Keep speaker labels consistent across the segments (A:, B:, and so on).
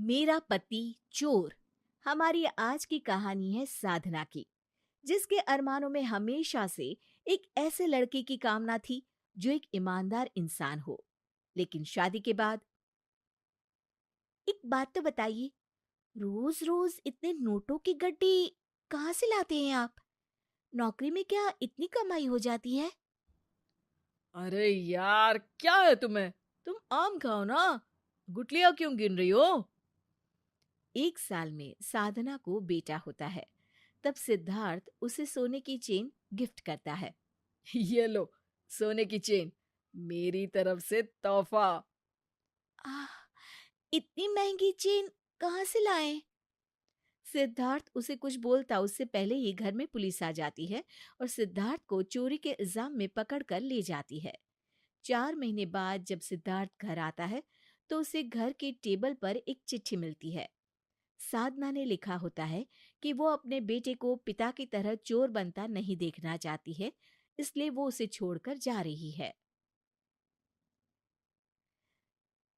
A: मेरा पति चोर। हमारी आज की कहानी है साधना की, जिसके अरमानों में हमेशा से एक ऐसे लड़के की कामना थी जो एक ईमानदार इंसान हो। लेकिन शादी के बाद एक बात तो बताइए, रोज रोज इतने नोटों की गड्डी कहाँ से लाते हैं आप? नौकरी में क्या इतनी कमाई हो जाती है?
B: अरे यार, क्या है तुम्हें? तुम आम खाओ ना। गुठलियां क्यों गिन रही हो?
A: एक साल में साधना को बेटा होता है। तब सिद्धार्थ उसे सोने की चेन गिफ्ट करता है।
B: ये लो, सोने की चेन, मेरी तरफ से तोहफा।
A: आह, इतनी महंगी चेन कहाँ से लाए? सिद्धार्थ उसे कुछ बोलता उससे पहले ही घर में पुलिस आ जाती है और सिद्धार्थ को चोरी के इल्जाम में पकड़ कर ले जाती है। 4 महीने बाद जब सिद्धार्थ घर आता है तो उसे घर के टेबल पर एक चिट्ठी मिलती है। साधना ने लिखा होता है कि वो अपने बेटे को पिता की तरह चोर बनता नहीं देखना चाहती है, इसलिए वो उसे छोड़कर जा रही है।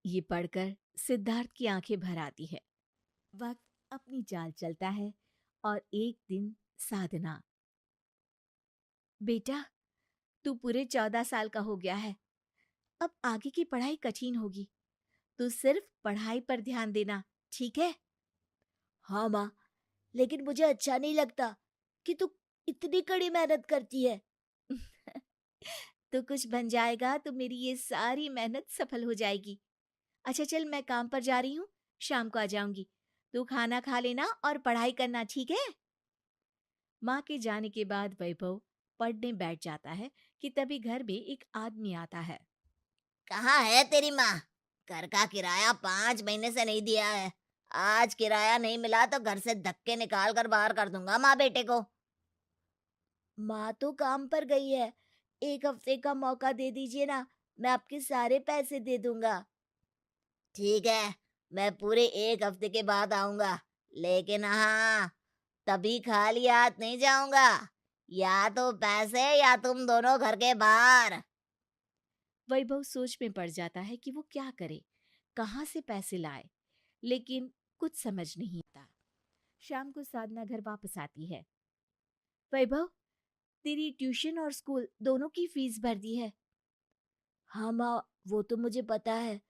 A: ये पढ़कर सिद्धार्थ की आंखें भर आती है। वक्त अपनी चाल चलता है और एक दिन साधना, बेटा, तू पूरे 14 साल का हो गया है। अब आगे की पढ़ाई कठिन होगी। तू सिर्फ पढ़ाई पर ध्यान देना, ठीक है? हाँ माँ, लेकिन मुझे अच्छा नहीं लगता कि तू इतनी कड़ी मेहनत करती है। तू कुछ बन जाएगा तो मेरी ये सारी मेहनत सफल हो जाएगी। अच्छा चल, मैं काम पर जा रही हूँ, शाम को आ जाऊंगी। तू खाना खा लेना और पढ़ाई करना, ठीक है? माँ के जाने के बाद वैभव पढ़ने बैठ जाता है कि तभी घर में एक आदमी आता है।
C: कहाँ है तेरी माँ? घर का किराया 5 महीने से नहीं दिया है। आज किराया नहीं मिला तो घर से धक्के निकाल कर बाहर कर दूंगा माँ बेटे को। माँ तो काम पर गई है। 1 हफ्ते का मौका दे दीजिए ना, मैं आपके सारे पैसे दे दूंगा। ठीक है, मैं पूरे 1 हफ्ते के बाद आऊंगा, लेकिन हाँ, तभी खाली हाथ नहीं जाऊंगा। या तो पैसे या तुम दोनों घर के बाहर।
A: वैभव सोच में पड़ जाता है कि वो क्या करे, कहाँ से पैसे लाए, लेकिन कुछ समझ नहीं आता। शाम को साधना घर वापस आती है। वैभव, तेरी ट्यूशन और स्कूल दोनों की फीस भर दी है। हाँ माँ, वो तो मुझे पता है।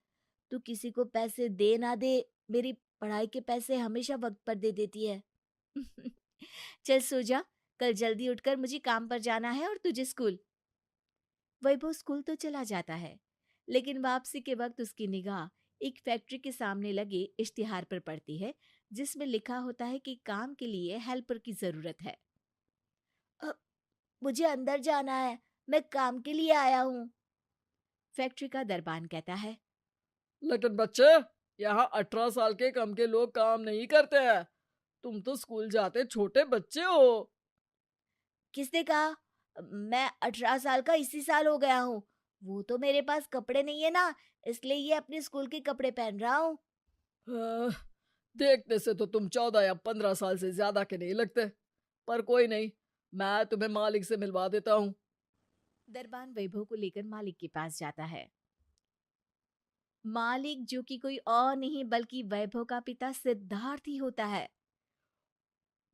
A: तू किसी को पैसे दे ना दे, मेरी पढ़ाई के पैसे हमेशा वक्त पर दे देती है। चल सो जा, कल जल्दी उठकर मुझे काम पर जाना है और तुझे स्कूल। वैभव स्कूल तो चला जाता है, लेकिन वापसी के वक्त उसकी निगाह एक फैक्ट्री के सामने लगे इश्तिहार पर पड़ती है, जिसमें लिखा होता है कि काम के लिए हेल्पर की जरूरत है। अब मुझे अंदर जाना है, मैं काम के लिए आया हूँ। फैक्ट्री का दरबान कहता है।
B: लेकिन बच्चे, यहाँ 18 साल के कम के लोग काम नहीं करते हैं। तुम तो स्कूल जाते छोटे बच्चे हो।
A: किसने कहा? मैं 18 साल का इसी साल हो गया हूँ। वो तो मेरे पास कपड़े नहीं है ना, इसलिए ये अपने स्कूल के कपड़े पहन रहा हूँ।
B: हाँ, देखने से तो तुम 14 या 15 साल से ज्यादा के नहीं लगते। पर कोई नहीं, मैं तुम्हें मालिक से मिलवा देता हूँ।
A: दरबान वैभव को लेकर मालिक के पास जाता है। मालिक, जो कि कोई और नहीं बल्कि वैभव का पिता सिद्धार्थ ही होता है।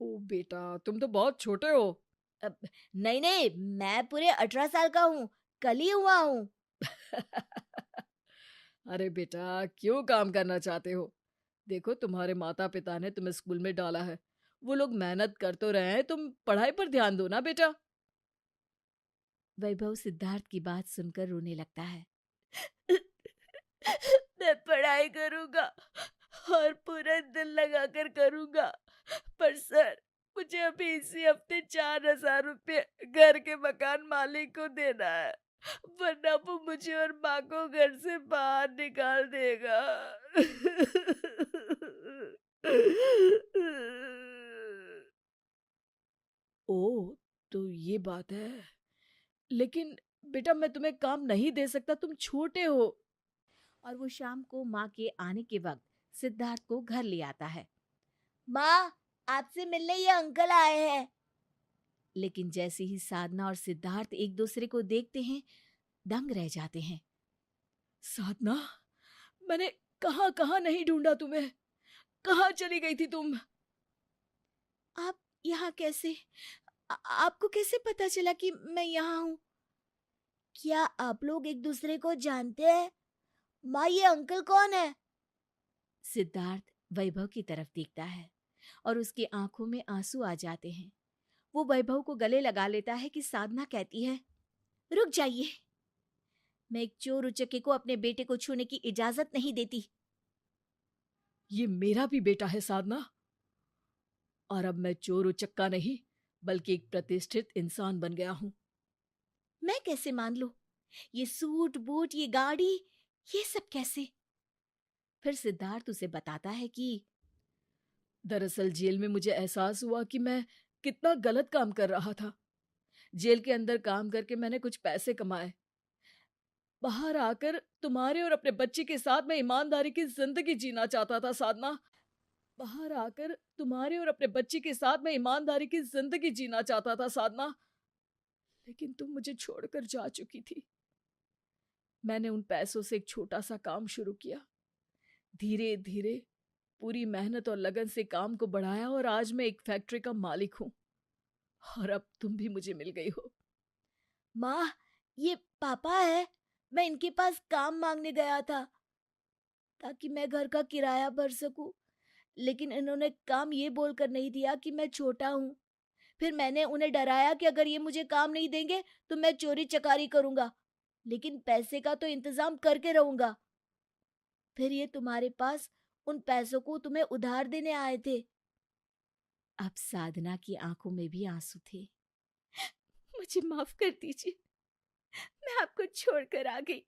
B: ओ बेटा, तुम तो बहुत छोटे हो।
A: अब नहीं नहीं, मैं पूरे 18 साल का हूँ, कल ही हुआ हूँ।
B: अरे बेटा, क्यों काम करना चाहते हो? देखो, तुम्हारे माता पिता ने तुम्हें स्कूल में डाला है। वो लोग मेहनत कर तो रहे हैं, तुम पढ़ाई पर ध्यान दो ना बेटा।
A: वैभव सिद्धार्थ की बात सुनकर रोने लगता है। मैं पढ़ाई करूंगा और पूरा दिल लगाकर करूंगा, पर सर, मुझे अभी इसी हफ्ते 4,000 रुपये घर के मकान मालिक को देना है, वरना वो मुझे और माँ को घर से बाहर निकाल देगा।
B: ओह, तो ये बात है। लेकिन बेटा, मैं तुम्हें काम नहीं दे सकता, तुम छोटे हो।
A: और वो शाम को माँ के आने के वक्त सिद्धार्थ को घर ले आता है। माँ, आपसे मिलने ये अंकल आए हैं। लेकिन जैसे ही साधना और सिद्धार्थ एक दूसरे को देखते हैं, दंग रह जाते हैं।
B: साधना, मैंने कहाँ कहाँ नहीं ढूंढा तुम्हें। कहाँ चली गई थी तुम?
A: आप यहाँ कैसे? आपको कैसे पता चला कि मैं यहाँ हूँ? क्या आप लोग एक दूसरे को जानते हैं? माँ, ये अंकल कौन है? सिद्धार्थ वैभव की तरफ देखता है और उसकी आंखों में आंसू आ जाते हैं। वो वैभव को गले लगा लेता है कि साधना कहती है, रुक जाइए, मैं एक चोर उचक्के को अपने बेटे को छूने की इजाजत नहीं देती।
B: ये मेरा भी बेटा है साधना, और अब मैं चोर उचक्का नहीं बल्कि एक प्रतिष्ठित इंसान बन गया हूँ।
A: मैं कैसे मान लूं? ये सूट बूट, ये गाड़ी, ये सब कैसे? फिर सिद्धार्थ उसे बताता है कि
B: दरअसल जेल में मुझे एहसास हुआ कि मैं कितना गलत काम कर रहा था। जेल के अंदर काम करके मैंने कुछ पैसे कमाए। बाहर आकर तुम्हारे और अपने बच्चे के साथ मैं ईमानदारी की जिंदगी जीना चाहता था साधना। बाहर आकर तुम्हारे और अपने बच्चे के साथ मैं ईमानदारी की जिंदगी जीना चाहता था साधना, लेकिन तुम मुझे छोड़कर जा चुकी थी। मैंने उन पैसों से एक छोटा सा काम शुरू किया। धीरे धीरे पूरी मेहनत और लगन से काम को बढ़ाया और आज मैं एक फैक्ट्री का मालिक हूँ। और अब तुम भी मुझे मिल गई हो।
A: माँ, ये पापा है। मैं इनके पास काम मांगने गया था ताकि मैं घर का किराया भर सकूं, लेकिन इन्होंने काम ये बोलकर नहीं दिया कि मैं छोटा हूँ। फिर मैंने उन्हें डराया कि अगर ये मुझे काम नहीं देंगे तो मैं चोरी चकारी करूंगा, लेकिन पैसे का तो इंतजाम करके रहूंगा। फिर ये तुम्हारे पास उन पैसों को तुम्हें उधार देने आए थे। अब साधना की आंखों में भी आंसू थे। मुझे माफ कर दीजिए, मैं आपको छोड़कर आ गई,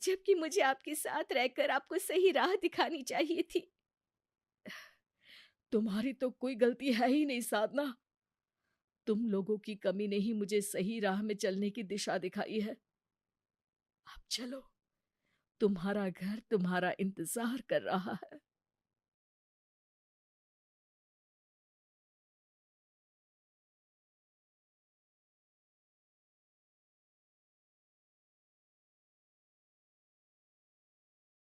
A: जबकि मुझे आपके साथ रहकर आपको सही राह दिखानी चाहिए थी।
B: तुम्हारी तो कोई गलती है ही नहीं साधना। तुम लोगों की कमी ने ही मुझे सही राह में चलने की दिशा दिखाई है। अब चलो, तुम्हारा घर तुम्हारा इंतजार कर रहा है।